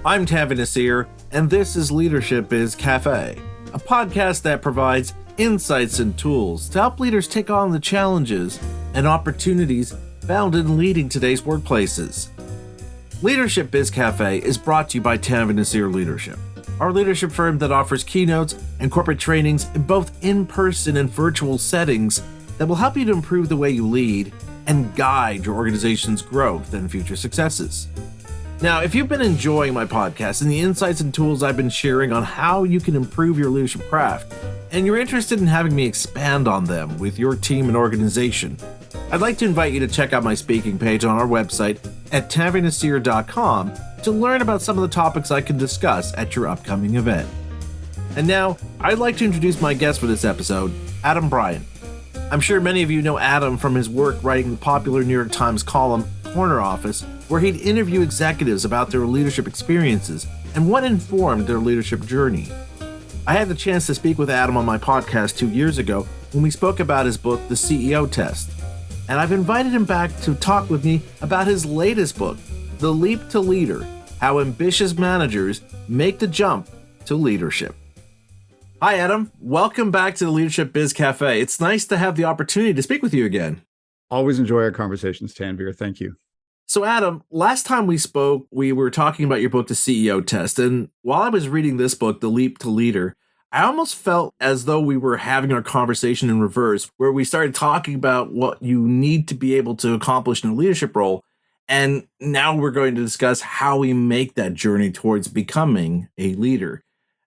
I'm Tavi Nasir, and this is Leadership Biz Cafe, a podcast that provides insights and tools to help leaders take on the challenges and opportunities found in leading today's workplaces. Leadership Biz Cafe is brought to you by Tavi Nasir Leadership, our leadership firm that offers keynotes and corporate trainings in both in-person and virtual settings that will help you to improve the way you lead and guide your organization's growth and future successes. Now, if you've been enjoying my podcast and the insights and tools I've been sharing on how you can improve your leadership craft, and you're interested in having me expand on them with your team and organization, I'd like to invite you to check out my speaking page on our website at tavinasir.com to learn about some of the topics I can discuss at your upcoming event. And now, I'd like to introduce my guest for this episode, Adam Bryant. I'm sure many of you know Adam from his work writing the popular New York Times column, Corner Office, where he'd interview executives about their leadership experiences and what informed their leadership journey. I had the chance to speak with Adam on my podcast 2 years ago when we spoke about his book, The CEO Test. And I've invited him back to talk with me about his latest book, The Leap to Leader: How Ambitious Managers Make the Jump to Leadership. Hi, Adam. Welcome back to the Leadership Biz Cafe. It's nice to have the opportunity to speak with you again. Always enjoy our conversations, Tanvir. Thank you. So, Adam, last time we spoke, we were talking about your book, The CEO Test. And while I was reading this book, The Leap to Leader, I almost felt as though we were having our conversation in reverse, where we started talking about what you need to be able to accomplish in a leadership role. And now we're going to discuss how we make that journey towards becoming a leader.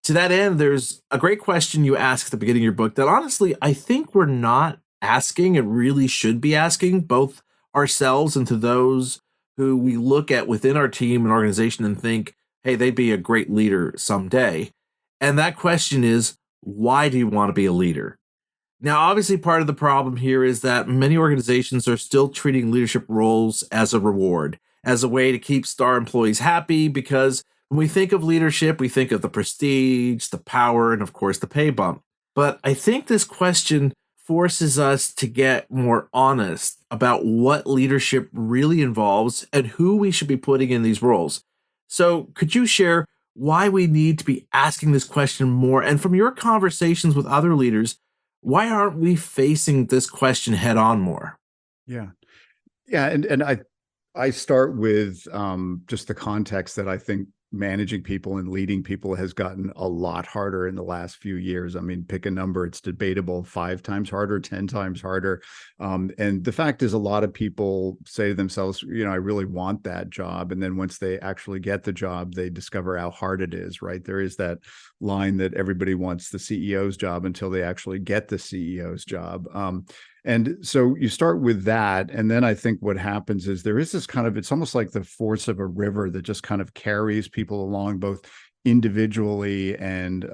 To that end, there's a great question you ask at the beginning of your book that honestly, I think we're not asking and really should be asking, both ourselves and to those who we look at within our team and organization and think, hey, they'd be a great leader someday. And that question is, why do you want to be a leader? Now, obviously, part of the problem here is that many organizations are still treating leadership roles as a reward, as a way to keep star employees happy, because when we think of leadership, we think of the prestige, the power, and of course, the pay bump. But I think this question forces us to get more honest about what leadership really involves and who we should be putting in these roles. So could you share why we need to be asking this question more? And from your conversations with other leaders, why aren't we facing this question head on more? Yeah. And I start with just the context that I think managing people and leading people has gotten a lot harder in the last few years. I mean, pick a number, it's debatable, 5 times harder, 10 times harder. And the fact is, a lot of people say to themselves, I really want that job. And then once they actually get the job, they discover how hard it is, right? There is that line that everybody wants the CEO's job until they actually get the CEO's job. And so you start with that. And then I think what happens is there is this kind of, it's almost like the force of a river that just kind of carries people along, both individually and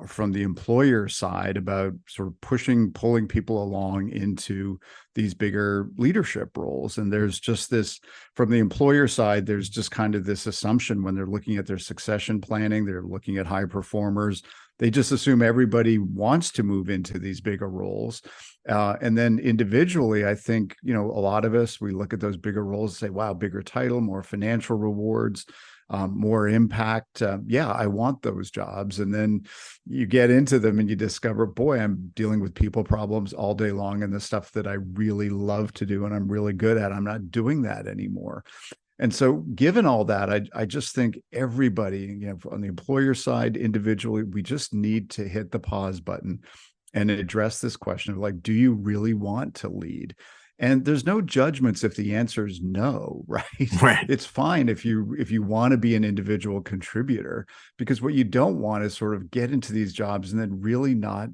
from the employer side, about sort of pulling people along into these bigger leadership roles. And there's just this, from the employer side, there's just kind of this assumption when they're looking at their succession planning, they're looking at high performers, they just assume everybody wants to move into these bigger roles. And then individually, I think, a lot of us, we look at those bigger roles and say, wow, bigger title, more financial rewards, more impact. Yeah, I want those jobs. And then you get into them and you discover, boy, I'm dealing with people problems all day long, and the stuff that I really love to do and I'm really good at, I'm not doing that anymore. And so given all that, I just think everybody, on the employer side, individually, we just need to hit the pause button and address this question of like, do you really want to lead? And there's no judgments if the answer is no, right? Right. It's fine if you want to be an individual contributor, because what you don't want is sort of get into these jobs and then really not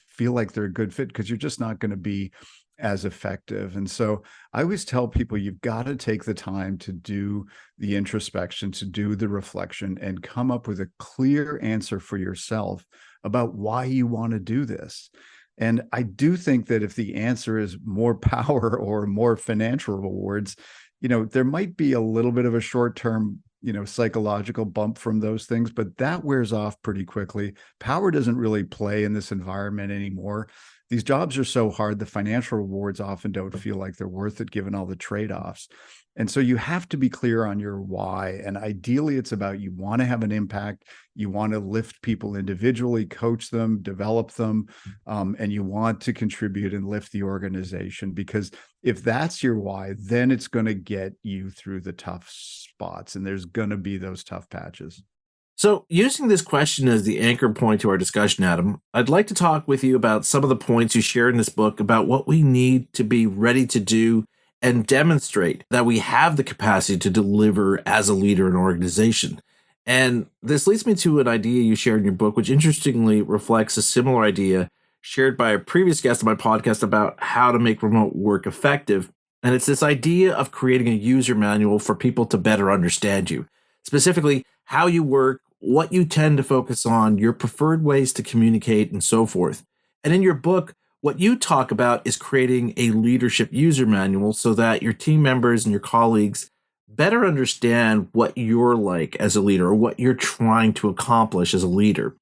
feel like they're a good fit, because you're just not going to be as effective. And so I always tell people, you've got to take the time to do the introspection, to do the reflection, and come up with a clear answer for yourself about why you want to do this. And I do think that if the answer is more power or more financial rewards, there might be a little bit of a short-term, psychological bump from those things, but that wears off pretty quickly. Power doesn't really play in this environment anymore. These jobs are so hard, the financial rewards often don't feel like they're worth it given all the trade-offs. And so you have to be clear on your why. And ideally, it's about you want to have an impact. You want to lift people individually, coach them, develop them, and you want to contribute and lift the organization. Because if that's your why, then it's going to get you through the tough spots. And there's going to be those tough patches. So, using this question as the anchor point to our discussion, Adam, I'd like to talk with you about some of the points you share in this book about what we need to be ready to do and demonstrate that we have the capacity to deliver as a leader in an organization. And this leads me to an idea you shared in your book, which interestingly reflects a similar idea shared by a previous guest on my podcast about how to make remote work effective. And it's this idea of creating a user manual for people to better understand you, specifically how you work, what you tend to focus on, your preferred ways to communicate, and so forth. And in your book, what you talk about is creating a leadership user manual so that your team members and your colleagues better understand what you're like as a leader or what you're trying to accomplish as a leader.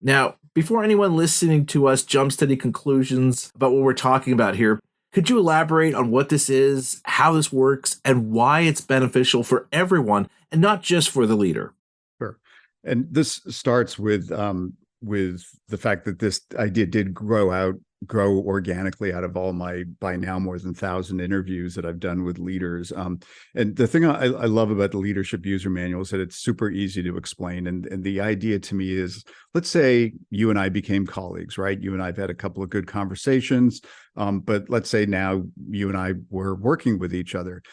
Now, before anyone listening to us jumps to any conclusions about what we're talking about here, could you elaborate on what this is, how this works, and why it's beneficial for everyone and not just for the leader? Sure. And this starts with the fact that this idea did grow organically out of all my, by now, more than 1,000 interviews that I've done with leaders. And the thing I love about the leadership user manual is that it's super easy to explain. And the idea to me is, let's say you and I became colleagues, right? You and I have had a couple of good conversations, but let's say now you and I were working with each other.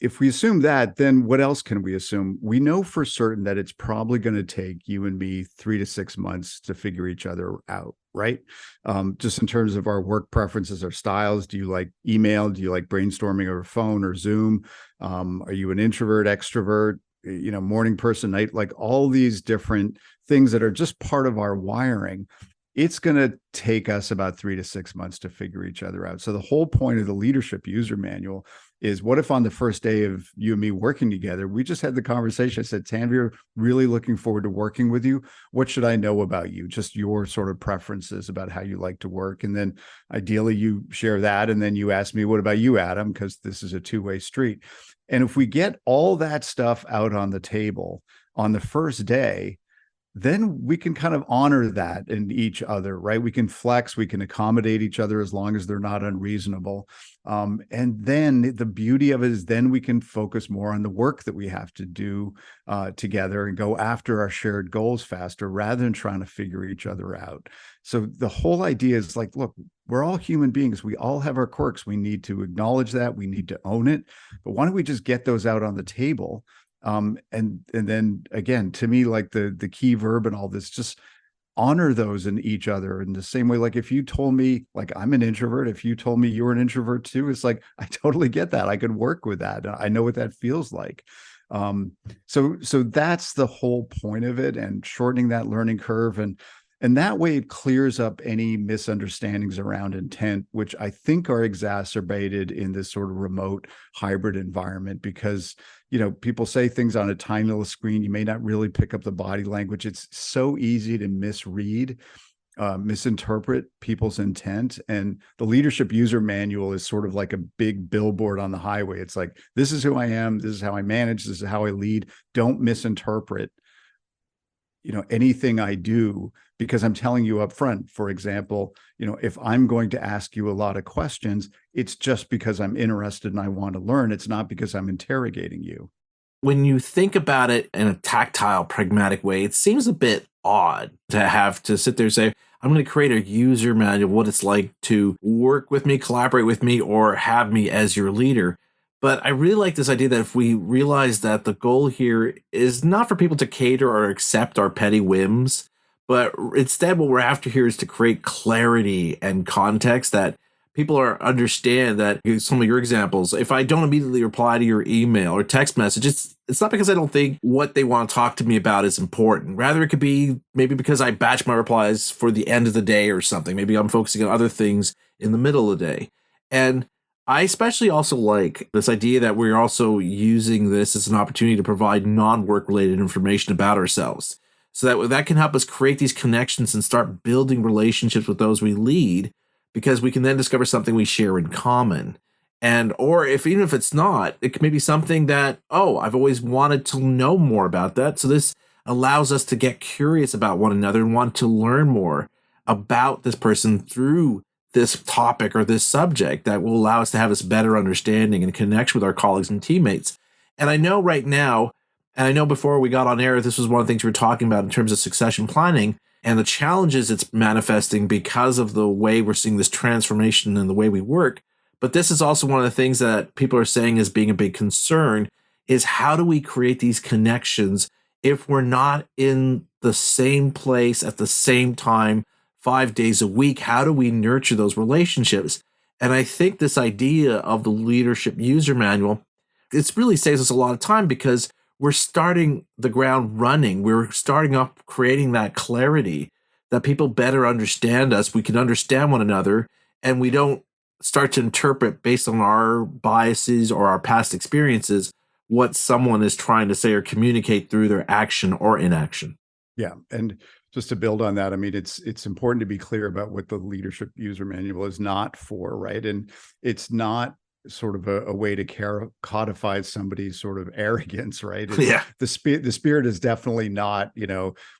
If we assume that, then what else can we assume? We know for certain that it's probably going to take you and me 3 to 6 months to figure each other out, right? Just in terms of our work preferences, our styles. Do you like email? Do you like brainstorming over phone or Zoom? Are you an introvert, extrovert, morning person, night, like all these different things that are just part of our wiring. It's going to take us about 3 to 6 months to figure each other out. So the whole point of the leadership user manual is, what if on the first day of you and me working together, we just had the conversation. I said, Tanvir, really looking forward to working with you. What should I know about you? Just your sort of preferences about how you like to work. And then ideally you share that. And then you ask me, what about you, Adam? Because this is a two-way street. And if we get all that stuff out on the table on the first day, then we can kind of honor that in each other, right? We can flex, we can accommodate each other as long as they're not unreasonable. And then the beauty of it is then we can focus more on the work that we have to do together and go after our shared goals faster rather than trying to figure each other out. So the whole idea is like, look, we're all human beings. We all have our quirks. We need to acknowledge that. We need to own it. But why don't we just get those out on the table? And then again, to me, like the key verb and all this, just honor those in each other in the same way. Like if you told me, like, I'm an introvert, if you told me you're an introvert too, it's like, I totally get that. I could work with that. I know what that feels like. So that's the whole point of it, and shortening that learning curve. And that way it clears up any misunderstandings around intent, which I think are exacerbated in this sort of remote hybrid environment, because, people say things on a tiny little screen. You may not really pick up the body language. It's so easy to misread, misinterpret people's intent. And the leadership user manual is sort of like a big billboard on the highway. It's like, this is who I am. This is how I manage. This is how I lead. Don't misinterpret anything I do, because I'm telling you up front. For example, if I'm going to ask you a lot of questions, it's just because I'm interested and I want to learn. It's not because I'm interrogating you. When you think about it in a tactile, pragmatic way, it seems a bit odd to have to sit there and say, I'm going to create a user manual of what it's like to work with me, collaborate with me, or have me as your leader. But I really like this idea that if we realize that the goal here is not for people to cater or accept our petty whims, but instead what we're after here is to create clarity and context, that people understand that some of your examples, if I don't immediately reply to your email or text message, it's not because I don't think what they want to talk to me about is important. Rather, it could be maybe because I batch my replies for the end of the day or something. Maybe I'm focusing on other things in the middle of the day. And I especially also like this idea that we're also using this as an opportunity to provide non-work related information about ourselves, so that can help us create these connections and start building relationships with those we lead, because we can then discover something we share in common. And or if even if it's not, it may be something that, oh, I've always wanted to know more about that. So this allows us to get curious about one another and want to learn more about this person through this topic or this subject that will allow us to have this better understanding and connection with our colleagues and teammates. And I know right now, and I know before we got on air, this was one of the things we were talking about in terms of succession planning and the challenges it's manifesting because of the way we're seeing this transformation in the way we work. But this is also one of the things that people are saying is being a big concern is how do we create these connections if we're not in the same place at the same time 5 days a week? How do we nurture those relationships? And I think this idea of the leadership user manual, it really saves us a lot of time because we're starting the ground running. We're starting up creating that clarity that people better understand us. We can understand one another and we don't start to interpret based on our biases or our past experiences what someone is trying to say or communicate through their action or inaction. Yeah. And just to build on that, I mean, it's important to be clear about what the leadership user manual is not for, right? And it's not sort of a way to codify somebody's sort of arrogance, right? Yeah. The spirit is definitely not,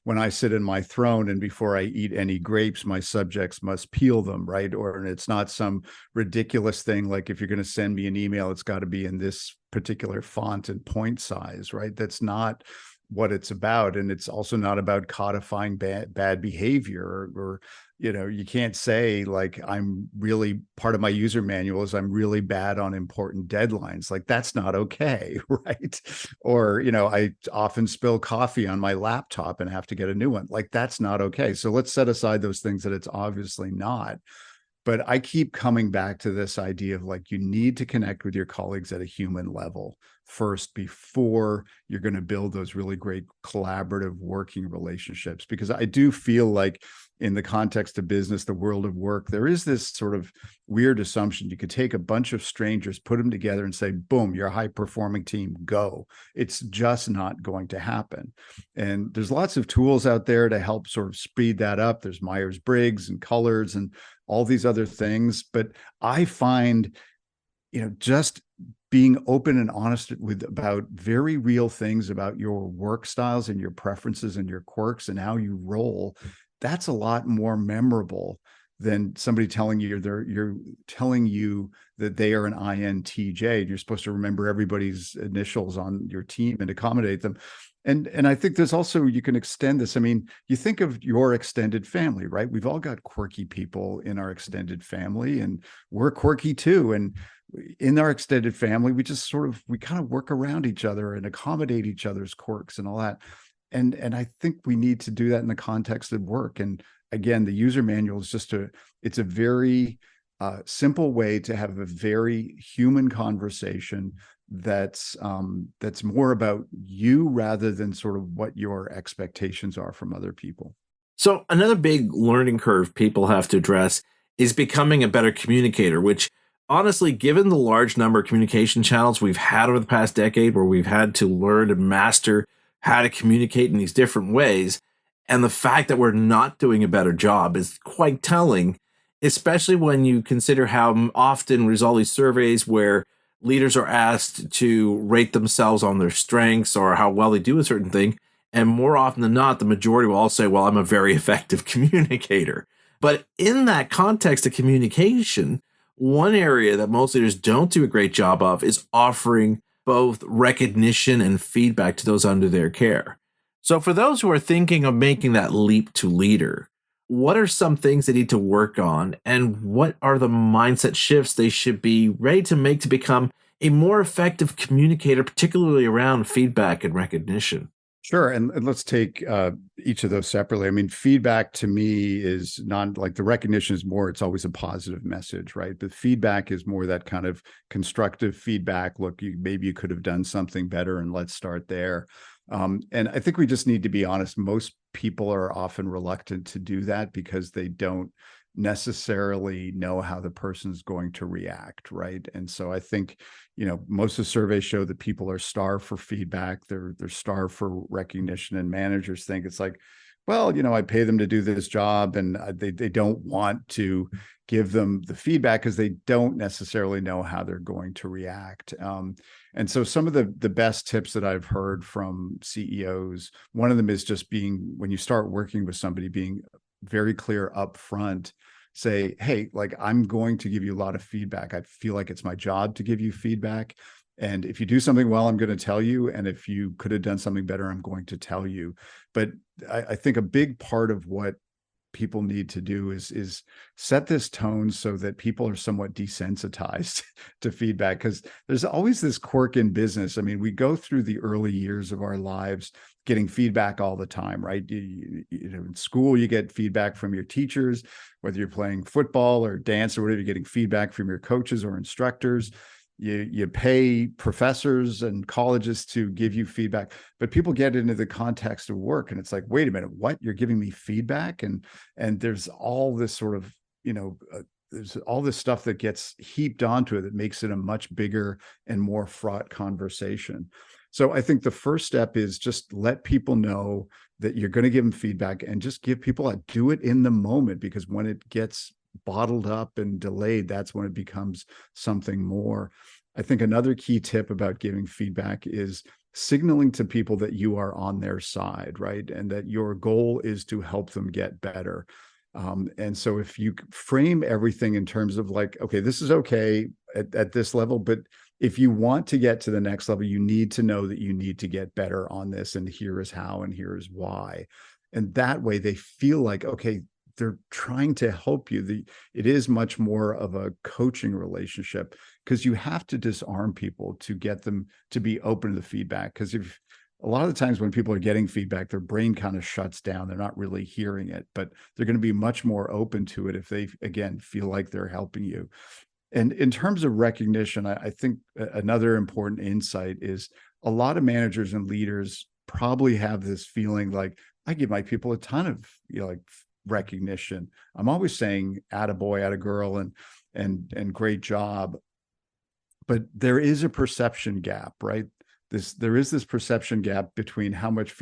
when I sit in my throne and before I eat any grapes, my subjects must peel them, right? Or it's not some ridiculous thing like if you're going to send me an email, it's got to be in this particular font and point size, right? That's not what it's about. And it's also not about codifying bad behavior or you can't say like I'm really part of my user manual is I'm really bad on important deadlines. Like that's not okay, right? Or, I often spill coffee on my laptop and have to get a new one. Like that's not okay. So let's set aside those things that it's obviously not. But I keep coming back to this idea of like, you need to connect with your colleagues at a human level first before you're going to build those really great collaborative working relationships. Because I do feel like in the context of business, the world of work, there is this sort of weird assumption you could take a bunch of strangers, put them together and say, boom, you're a high performing team, go. It's just not going to happen. And there's lots of tools out there to help sort of speed that up. There's Myers-Briggs and colors and all these other things. But I find, just being open and honest about very real things about your work styles and your preferences and your quirks and how you roll, that's a lot more memorable than somebody telling you you're telling you that they are an INTJ. You're supposed to remember everybody's initials on your team and accommodate them. And I think there's also, you can extend this. I mean, you think of your extended family, right? We've all got quirky people in our extended family and we're quirky too. And in our extended family, we kind of work around each other and accommodate each other's quirks and all that. And I think we need to do that in the context of work. And again, the user manual is it's a very simple way to have a very human conversation that's more about you rather than sort of what your expectations are from other people. So another big learning curve people have to address is becoming a better communicator, which honestly, given the large number of communication channels we've had over the past decade where we've had to learn and master how to communicate in these different ways, and the fact that we're not doing a better job is quite telling, especially when you consider how often there's all these surveys where leaders are asked to rate themselves on their strengths or how well they do a certain thing. And more often than not, the majority will all say, well, I'm a very effective communicator. But in that context of communication, one area that most leaders don't do a great job of is offering both recognition and feedback to those under their care. So for those who are thinking of making that leap to leader, what are some things they need to work on, and what are the mindset shifts they should be ready to make to become a more effective communicator, particularly around feedback and recognition? Sure. And let's take each of those separately. I mean, feedback to me is not like the recognition is more, it's always a positive message, right? But feedback is more that kind of constructive feedback. Look, maybe you could have done something better and let's start there. And I think we just need to be honest. Most people are often reluctant to do that because they don't necessarily know how the person's going to react, right? And so I think, most of the surveys show that people are starved for feedback. They're starved for recognition, and managers think it's like, well, I pay them to do this job, and they don't want to give them the feedback because they don't necessarily know how they're going to react. And so some of the best tips that I've heard from CEOs, one of them is just being, when you start working with somebody, being very clear up front. Say, hey, like, I'm going to give you a lot of feedback. I feel like it's my job to give you feedback. And if you do something well, I'm going to tell you. And if you could have done something better, I'm going to tell you. But I think a big part of what people need to do is set this tone so that people are somewhat desensitized to feedback, because there's always this quirk in business. I mean, we go through the early years of our lives getting feedback all the time, right? In school, you get feedback from your teachers, whether you're playing football or dance or whatever, you're getting feedback from your coaches or instructors. You pay professors and colleges to give you feedback, but people get into the context of work, and it's like, wait a minute, what? You're giving me feedback? And there's all this sort of, there's all this stuff that gets heaped onto it that makes it a much bigger and more fraught conversation. So I think the first step is just let people know that you're going to give them feedback, and just give people do it in the moment, because when it gets bottled up and delayed, that's when it becomes something more. I think another key tip about giving feedback is signaling to people that you are on their side, right? And that your goal is to help them get better. And so if you frame everything in terms of like, okay, this is okay at this level, but if you want to get to the next level, you need to know that you need to get better on this, and here is how, and here is why. And that way they feel like, okay, they're trying to help you. It is much more of a coaching relationship, because you have to disarm people to get them to be open to the feedback. Because if a lot of the times when people are getting feedback, their brain kind of shuts down. They're not really hearing it, but they're going to be much more open to it if they, again, feel like they're helping you. And in terms of recognition, I think another important insight is a lot of managers and leaders probably have this feeling like, I give my people a ton of, like, recognition. I'm always saying attaboy, attagirl, and great job. But there is a perception gap, right? There is this perception gap between how much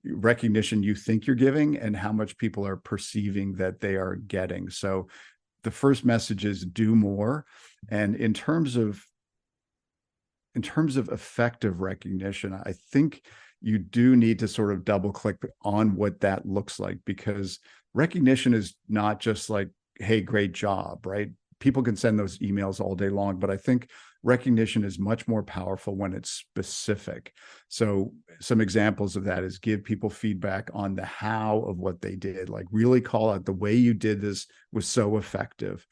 recognition you think you're giving and how much people are perceiving that they are getting. So the first message is do more. And in terms of effective recognition, I think you do need to sort of double click on what that looks like, because recognition is not just like, hey, great job, right? People can send those emails all day long, but I think recognition is much more powerful when it's specific. So some examples of that is give people feedback on the how of what they did, like really call out the way you did this was so effective,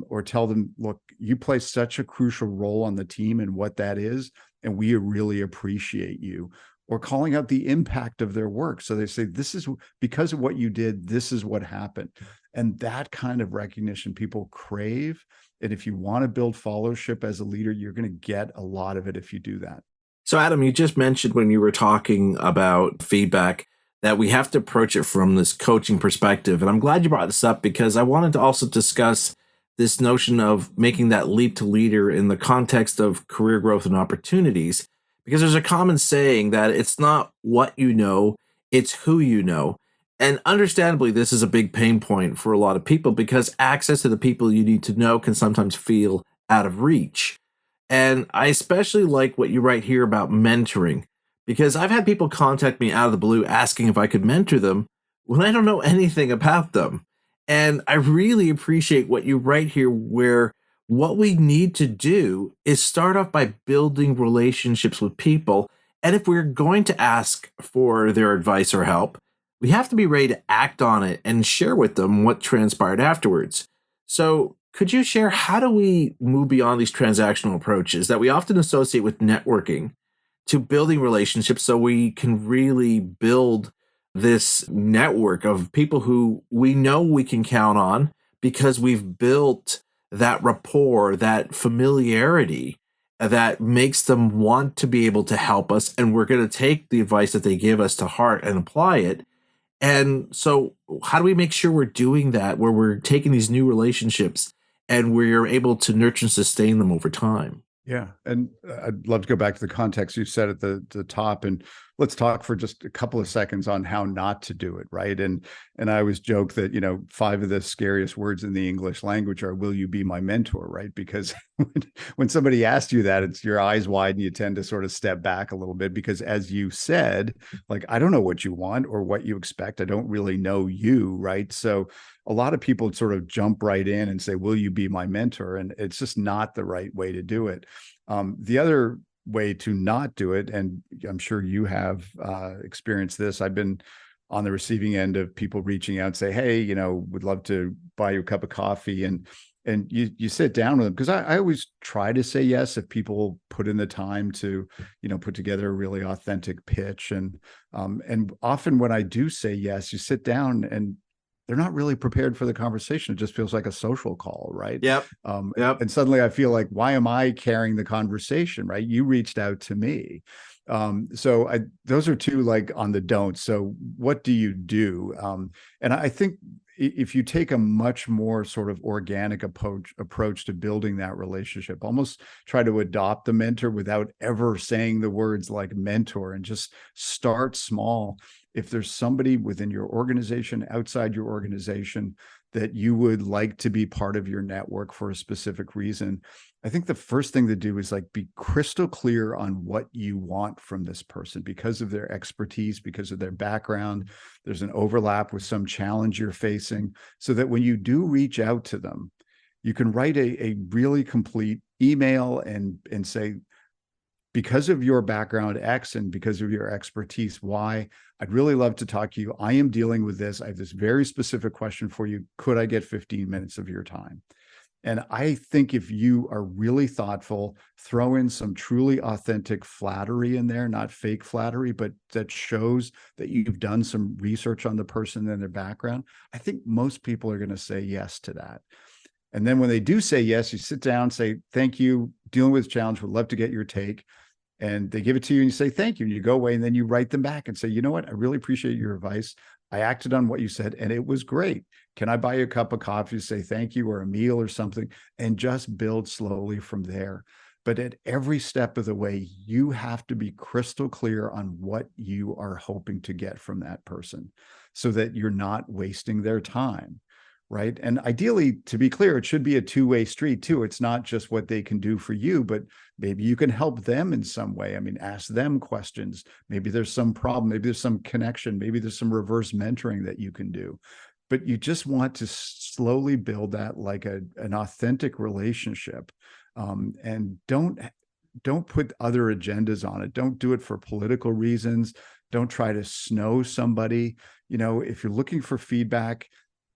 or tell them, look, you play such a crucial role on the team and what that is, and we really appreciate you. Or calling out the impact of their work. So they say, this is because of what you did, this is what happened. And that kind of recognition people crave. And if you want to build followership as a leader, you're going to get a lot of it if you do that. So, Adam, you just mentioned when you were talking about feedback that we have to approach it from this coaching perspective. And I'm glad you brought this up, because I wanted to also discuss this notion of making that leap to leader in the context of career growth and opportunities. Because there's a common saying that it's not what you know, it's who you know. And understandably, this is a big pain point for a lot of people, because access to the people you need to know can sometimes feel out of reach. And I especially like what you write here about mentoring, because I've had people contact me out of the blue asking if I could mentor them when I don't know anything about them. And I really appreciate what you write here, where what we need to do is start off by building relationships with people. And if we're going to ask for their advice or help, we have to be ready to act on it and share with them what transpired afterwards. So could you share, how do we move beyond these transactional approaches that we often associate with networking to building relationships, so we can really build this network of people who we know we can count on, because we've built that rapport, that familiarity that makes them want to be able to help us, and we're going to take the advice that they give us to heart and apply it. And so how do we make sure we're doing that, where we're taking these new relationships and we're able to nurture and sustain them over time? Yeah. And I'd love to go back to the context you said at the top, and let's talk for just a couple of seconds on how not to do it. Right. And I always joke that, 5 of the scariest words in the English language are, will you be my mentor? Right. Because when somebody asks you that, it's your eyes wide and you tend to sort of step back a little bit because, as you said, like, I don't know what you want or what you expect. I don't really know you. Right. So a lot of people sort of jump right in and say, will you be my mentor? And it's just not the right way to do it. The other way to not do it, and I'm sure you have experienced this, I've been on the receiving end of people reaching out and say, hey, would love to buy you a cup of coffee. And you sit down with them, because I always try to say yes if people put in the time to, put together a really authentic pitch. And often when I do say yes, you sit down and they're not really prepared for the conversation. It just feels like a social call, right? Yep. Yep. And suddenly I feel like, why am I carrying the conversation, right? You reached out to me. So those are two, like, on the don'ts. So what do you do? And I think if you take a much more sort of organic approach to building that relationship, almost try to adopt the mentor without ever saying the words like mentor, and just start small. If there's somebody within your organization, outside your organization, that you would like to be part of your network for a specific reason, I think the first thing to do is, like, be crystal clear on what you want from this person because of their expertise, because of their background. There's an overlap with some challenge you're facing, so that when you do reach out to them, you can write a really complete email and say, because of your background X and because of your expertise Y, I'd really love to talk to you. I am dealing with this. I have this very specific question for you. Could I get 15 minutes of your time? And I think if you are really thoughtful, throw in some truly authentic flattery in there, not fake flattery, but that shows that you've done some research on the person and their background, I think most people are going to say yes to that. And then when they do say yes, you sit down, say, thank you, dealing with this challenge, would love to get your take. And they give it to you and you say, thank you. And you go away and then you write them back and say, you know what? I really appreciate your advice. I acted on what you said and it was great. Can I buy you a cup of coffee to say thank you, or a meal or something? And just build slowly from there. But at every step of the way, you have to be crystal clear on what you are hoping to get from that person, so that you're not wasting their time. Right. And ideally, to be clear, it should be a two-way street too. It's not just what they can do for you, but maybe you can help them in some way. I mean, ask them questions. Maybe there's some problem. Maybe there's some connection. Maybe there's some reverse mentoring that you can do. But you just want to slowly build that, like an authentic relationship. And don't put other agendas on it. Don't do it for political reasons. Don't try to snow somebody. If you're looking for feedback,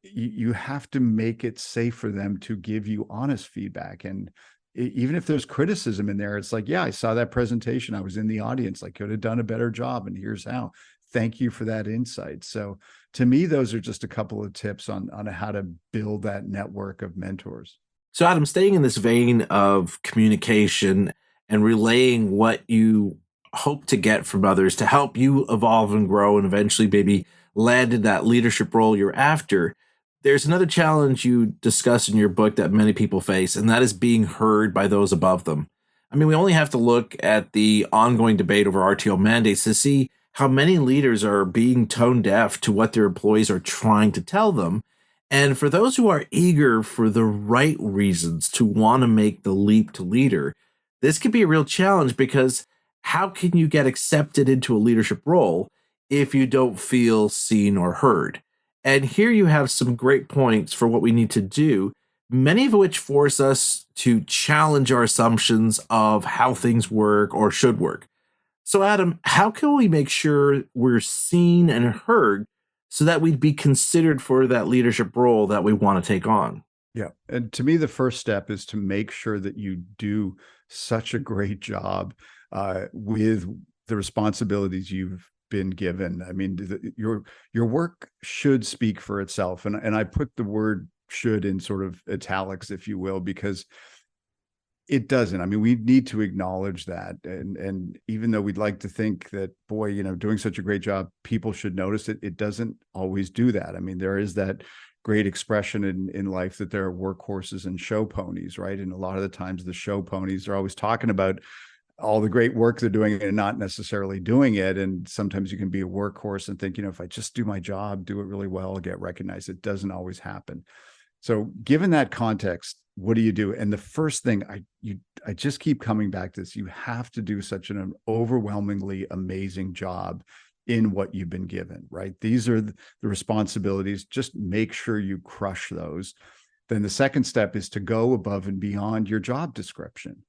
you have to make it safe for them to give you honest feedback. And even if there's criticism in there, it's like, yeah, I saw that presentation. I was in the audience. I could have done a better job. And here's how. Thank you for that insight. So to me, those are just a couple of tips on how to build that network of mentors. So, Adam, staying in this vein of communication and relaying what you hope to get from others to help you evolve and grow and eventually maybe land in that leadership role you're after, there's another challenge you discuss in your book that many people face, and that is being heard by those above them. I mean, we only have to look at the ongoing debate over RTO mandates to see how many leaders are being tone deaf to what their employees are trying to tell them. And for those who are eager for the right reasons to want to make the leap to leader, this can be a real challenge, because how can you get accepted into a leadership role if you don't feel seen or heard? And here you have some great points for what we need to do, many of which force us to challenge our assumptions of how things work or should work. So, Adam, how can we make sure we're seen and heard so that we'd be considered for that leadership role that we want to take on? Yeah. And to me, the first step is to make sure that you do such a great job with the responsibilities you've been given. I mean, your work should speak for itself. And I put the word should in sort of italics, if you will, because it doesn't. I mean, we need to acknowledge that. And even though we'd like to think that, boy, doing such a great job, people should notice it, it doesn't always do that. I mean, there is that great expression in life that there are workhorses and show ponies, right? And a lot of the times the show ponies are always talking about all the great work they're doing and not necessarily doing it. And sometimes you can be a workhorse and think, if I just do my job, do it really well, I'll get recognized. It doesn't always happen. So given that context, what do you do? And the first thing I just keep coming back to this, you have to do such an overwhelmingly amazing job in what you've been given, right? These are the responsibilities. Just make sure you crush those. Then the second step is to go above and beyond your job description.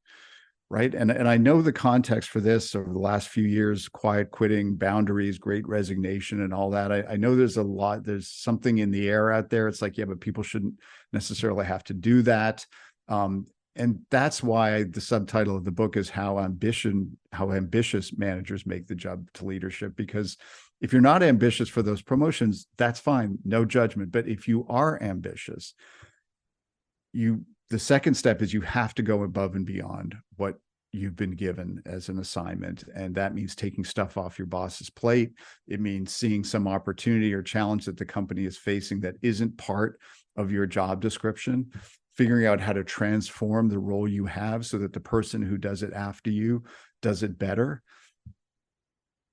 Right. And I know the context for this over the last few years, quiet quitting, boundaries, great resignation, and all that. I know there's something in the air out there. It's like, yeah, but people shouldn't necessarily have to do that. And that's why the subtitle of the book is how ambitious managers make the jump to leadership. Because if you're not ambitious for those promotions, that's fine. No judgment. But if you are ambitious, the second step is you have to go above and beyond what you've been given as an assignment. And that means taking stuff off your boss's plate. It means seeing some opportunity or challenge that the company is facing that isn't part of your job description, figuring out how to transform the role you have so that the person who does it after you does it better.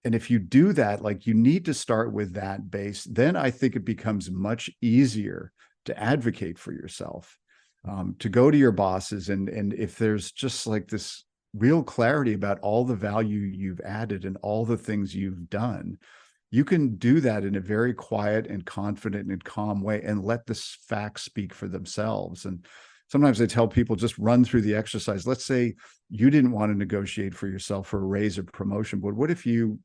And if you do that, like, you need to start with that base, then I think it becomes much easier to advocate for yourself. To go to your bosses, and if there's just like this real clarity about all the value you've added and all the things you've done, you can do that in a very quiet and confident and calm way and let the facts speak for themselves. And sometimes I tell people, just run through the exercise. Let's say you didn't want to negotiate for yourself for a raise or promotion, but what if you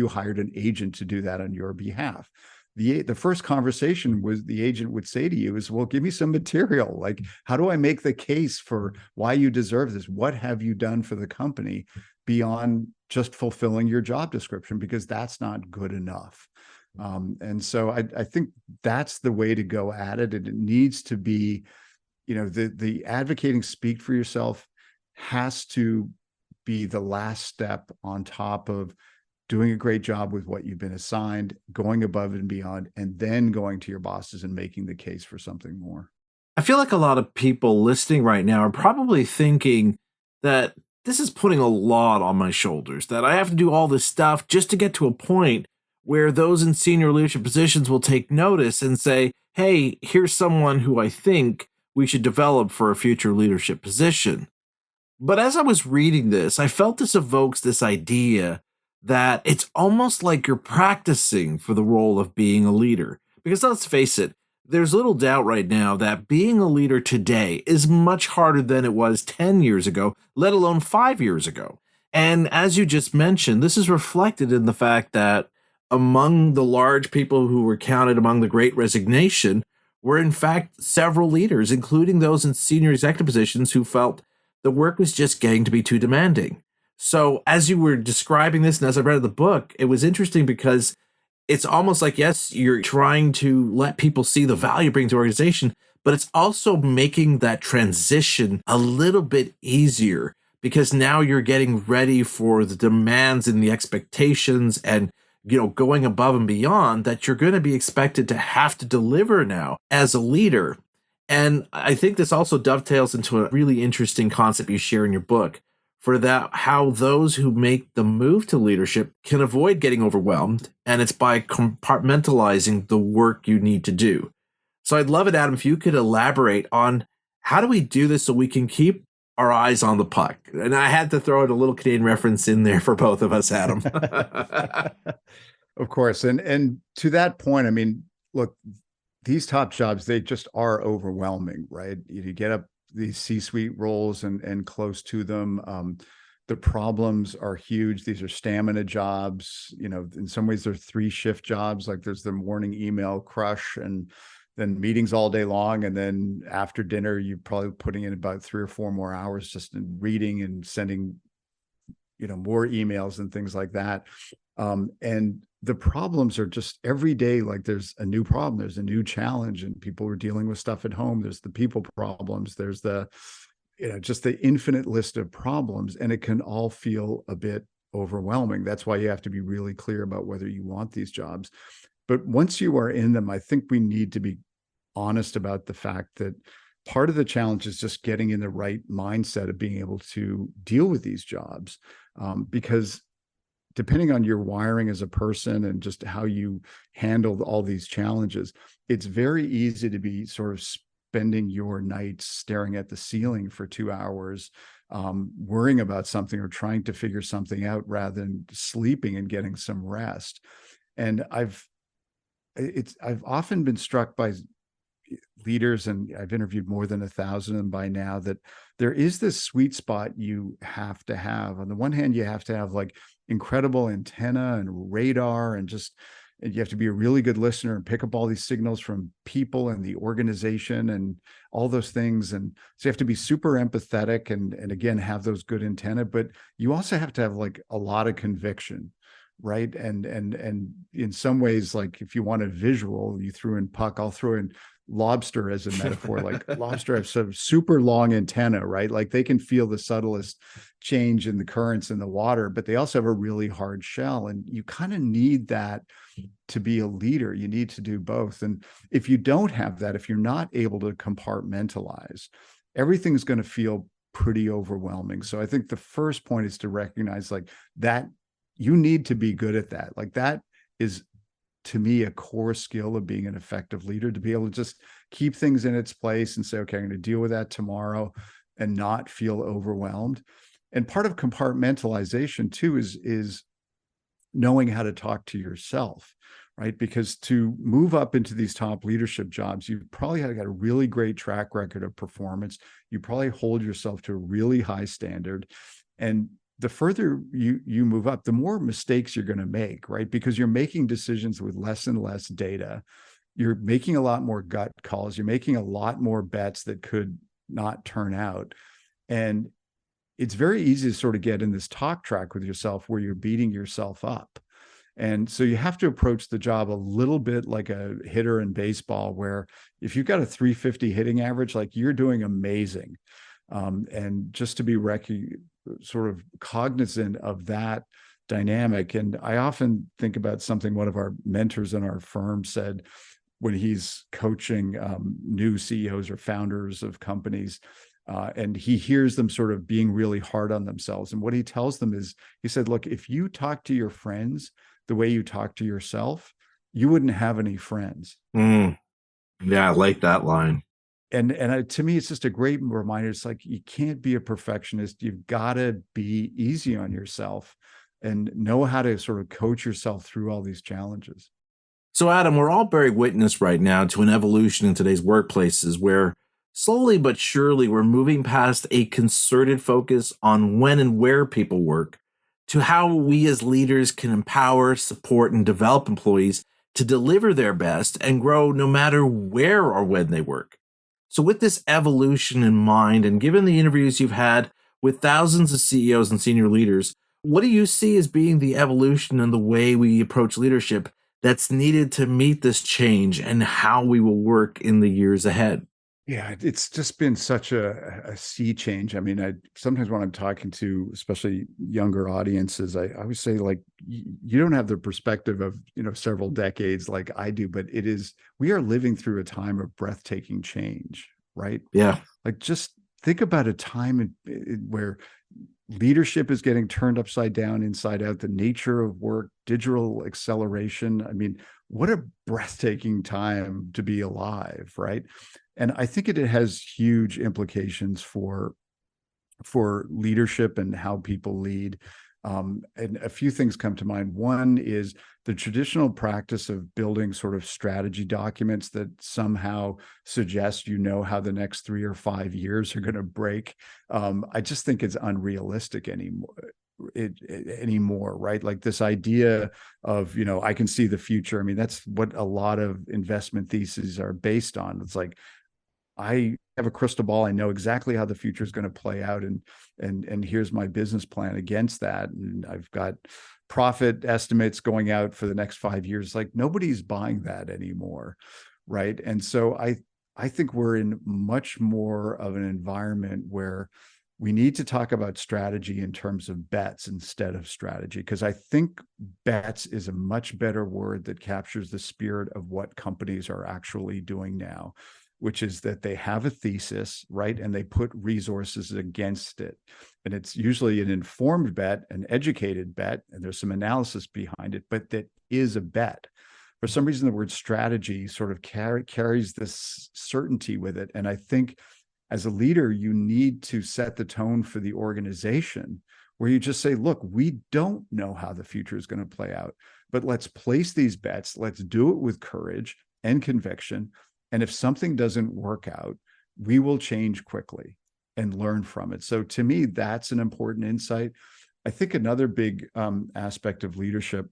hired an agent to do that on your behalf? The first conversation was the agent would say to you is, well, give me some material. Like, how do I make the case for why you deserve this? What have you done for the company beyond just fulfilling your job description? Because that's not good enough. And so I think that's the way to go at it. And it needs to be, the advocating, speak for yourself has to be the last step on top of doing a great job with what you've been assigned, going above and beyond, and then going to your bosses and making the case for something more. I feel like a lot of people listening right now are probably thinking that this is putting a lot on my shoulders, that I have to do all this stuff just to get to a point where those in senior leadership positions will take notice and say, hey, here's someone who I think we should develop for a future leadership position. But as I was reading this, I felt this evokes this idea that it's almost like you're practicing for the role of being a leader. Because let's face it, there's little doubt right now that being a leader today is much harder than it was 10 years ago, let alone 5 years ago. And as you just mentioned, this is reflected in the fact that among the large people who were counted among the Great Resignation were in fact several leaders, including those in senior executive positions, who felt the work was just getting to be too demanding. So as you were describing this, and as I read the book, it was interesting because it's almost like, yes, you're trying to let people see the value bring to organization, but it's also making that transition a little bit easier because now you're getting ready for the demands and the expectations and, going above and beyond that you're going to be expected to have to deliver now as a leader. And I think this also dovetails into a really interesting concept you share in your book, for that, how those who make the move to leadership can avoid getting overwhelmed, and it's by compartmentalizing the work you need to do. So I'd love it, Adam, if you could elaborate on how do we do this so we can keep our eyes on the puck? And I had to throw in a little Canadian reference in there for both of us, Adam. Of course. And to that point, I mean, look, these top jobs, they just are overwhelming, right? You get up these C-suite roles and close to them. The problems are huge. These are stamina jobs. In some ways, they're 3-shift jobs. Like, there's the morning email crush and then meetings all day long. And then after dinner, you're probably putting in about 3 or 4 more hours just in reading and sending, more emails and things like that. And the problems are just every day. Like, there's a new problem, there's a new challenge, and people are dealing with stuff at home. There's the people problems. There's the, just the infinite list of problems, and it can all feel a bit overwhelming. That's why you have to be really clear about whether you want these jobs. But once you are in them, I think we need to be honest about the fact that part of the challenge is just getting in the right mindset of being able to deal with these jobs. Because depending on your wiring as a person and just how you handle all these challenges, it's very easy to be sort of spending your nights staring at the ceiling for 2 hours, worrying about something or trying to figure something out rather than sleeping and getting some rest. And I've often been struck by leaders, and I've interviewed more than 1,000 of them by now, that there is this sweet spot you have to have. On the one hand, you have to have like incredible antenna and radar, and you have to be a really good listener and pick up all these signals from people and the organization and all those things. And so you have to be super empathetic and again, have those good antenna, but you also have to have like a lot of conviction. Right. And in some ways, like if you want a visual, you threw in puck, I'll throw in lobster as a metaphor. Like lobster have some super long antenna, right? Like they can feel the subtlest change in the currents in the water, but they also have a really hard shell. And you kind of need that to be a leader. You need to do both. And if you don't have that, if you're not able to compartmentalize, everything's going to feel pretty overwhelming. So I think the first point is to recognize like that you need to be good at that. Like that is, to me, a core skill of being an effective leader, to be able to just keep things in its place and say, okay, I'm going to deal with that tomorrow and not feel overwhelmed. And part of compartmentalization too is knowing how to talk to yourself, right? Because to move up into these top leadership jobs, you've probably got a really great track record of performance. You probably hold yourself to a really high standard. And the further you move up, the more mistakes you're going to make, right? Because you're making decisions with less and less data. You're making a lot more gut calls. You're making a lot more bets that could not turn out. And it's very easy to sort of get in this talk track with yourself where you're beating yourself up. And so you have to approach the job a little bit like a hitter in baseball, where if you've got a 350 hitting average, like you're doing amazing. And just to be sort of cognizant of that dynamic. And I often think about something one of our mentors in our firm said when he's coaching new CEOs or founders of companies, and he hears them sort of being really hard on themselves. And what he tells them is, he said, look, if you talk to your friends the way you talk to yourself, you wouldn't have any friends. Yeah, I like that line. And to me, it's just a great reminder. It's like, you can't be a perfectionist. You've got to be easy on yourself and know how to sort of coach yourself through all these challenges. So, Adam, we're all bearing witness right now to an evolution in today's workplaces where slowly but surely we're moving past a concerted focus on when and where people work to how we as leaders can empower, support, and develop employees to deliver their best and grow no matter where or when they work. So with this evolution in mind, and given the interviews you've had with thousands of CEOs and senior leaders, what do you see as being the evolution in the way we approach leadership that's needed to meet this change and how we will work in the years ahead? Yeah, it's just been such a sea change. I mean, sometimes when I'm talking to especially younger audiences, I always say, like, you don't have the perspective of, several decades like I do, but we are living through a time of breathtaking change, right? Yeah. Like, just think about a time where leadership is getting turned upside down, inside out, the nature of work, digital acceleration. I mean, what a breathtaking time to be alive, right? And I think it has huge implications for leadership and how people lead. And a few things come to mind. One is the traditional practice of building sort of strategy documents that somehow suggest how the next 3 or 5 years are going to break. I just think it's unrealistic anymore, right? Like this idea of, I can see the future. I mean, that's what a lot of investment theses are based on. It's like, I have a crystal ball. I know exactly how the future is going to play out, and here's my business plan against that. And I've got profit estimates going out for the next 5 years. Like, nobody's buying that anymore, right? And so I think we're in much more of an environment where we need to talk about strategy in terms of bets instead of strategy, because I think bets is a much better word that captures the spirit of what companies are actually doing now, which is that they have a thesis, right? And they put resources against it. And it's usually an informed bet, an educated bet, and there's some analysis behind it, but that is a bet. For some reason, the word strategy sort of carries this certainty with it. And I think as a leader, you need to set the tone for the organization where you just say, look, we don't know how the future is going to play out, but let's place these bets. Let's do it with courage and conviction. And if something doesn't work out, we will change quickly and learn from it. So to me, that's an important insight. I think another big aspect of leadership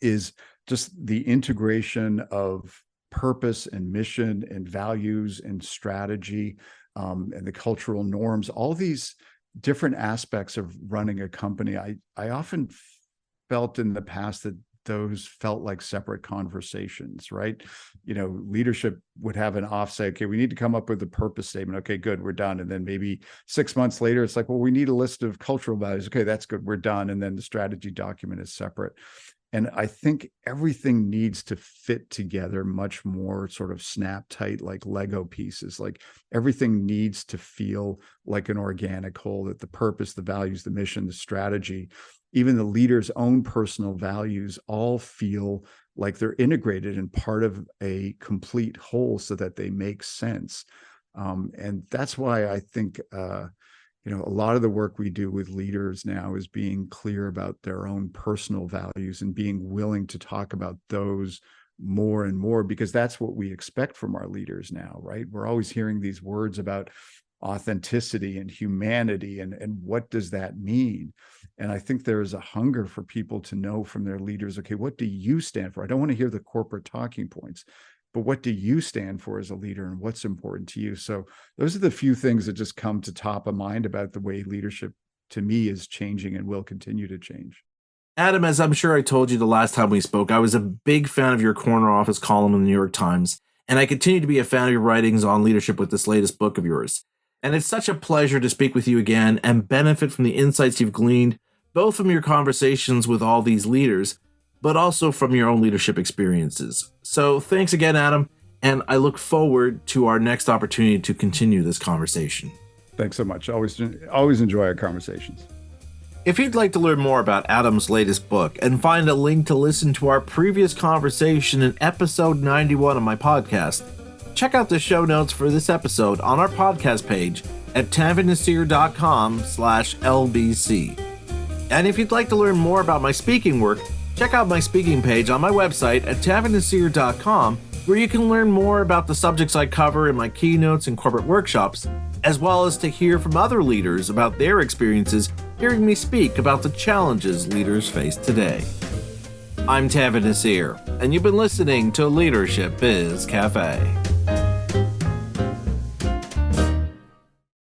is just the integration of purpose and mission and values and strategy and the cultural norms, all these different aspects of running a company. I often felt in the past that those felt like separate conversations, right? You know, leadership would have an offsite. Okay, we need to come up with a purpose statement. Okay, good, we're done. And then maybe 6 months later, it's like, well, we need a list of cultural values. Okay, that's good, we're done. And then the strategy document is separate. And I think everything needs to fit together much more sort of snap tight, like Lego pieces. Like everything needs to feel like an organic whole, that the purpose, the values, the mission, the strategy, even the leader's own personal values all feel like they're integrated and part of a complete whole so that they make sense. And that's why I think, a lot of the work we do with leaders now is being clear about their own personal values and being willing to talk about those more and more, because that's what we expect from our leaders now, right? We're always hearing these words about authenticity and humanity and what does that mean? And I think there is a hunger for people to know from their leaders, okay, what do you stand for? I don't want to hear the corporate talking points, but what do you stand for as a leader and what's important to you? So those are the few things that just come to top of mind about the way leadership to me is changing and will continue to change. Adam, as I'm sure I told you the last time we spoke, I was a big fan of your corner office column in the New York Times, and I continue to be a fan of your writings on leadership with this latest book of yours. And it's such a pleasure to speak with you again and benefit from the insights you've gleaned, both from your conversations with all these leaders, but also from your own leadership experiences. So thanks again, Adam, and I look forward to our next opportunity to continue this conversation. Thanks so much. Always enjoy our conversations. If you'd like to learn more about Adam's latest book and find a link to listen to our previous conversation in episode 91 of my podcast, check out the show notes for this episode on our podcast page at tavinasir.com/LBC. And if you'd like to learn more about my speaking work, check out my speaking page on my website at tavinasir.com, where you can learn more about the subjects I cover in my keynotes and corporate workshops, as well as to hear from other leaders about their experiences hearing me speak about the challenges leaders face today. I'm Tavin Nasir, and you've been listening to Leadership Biz Cafe.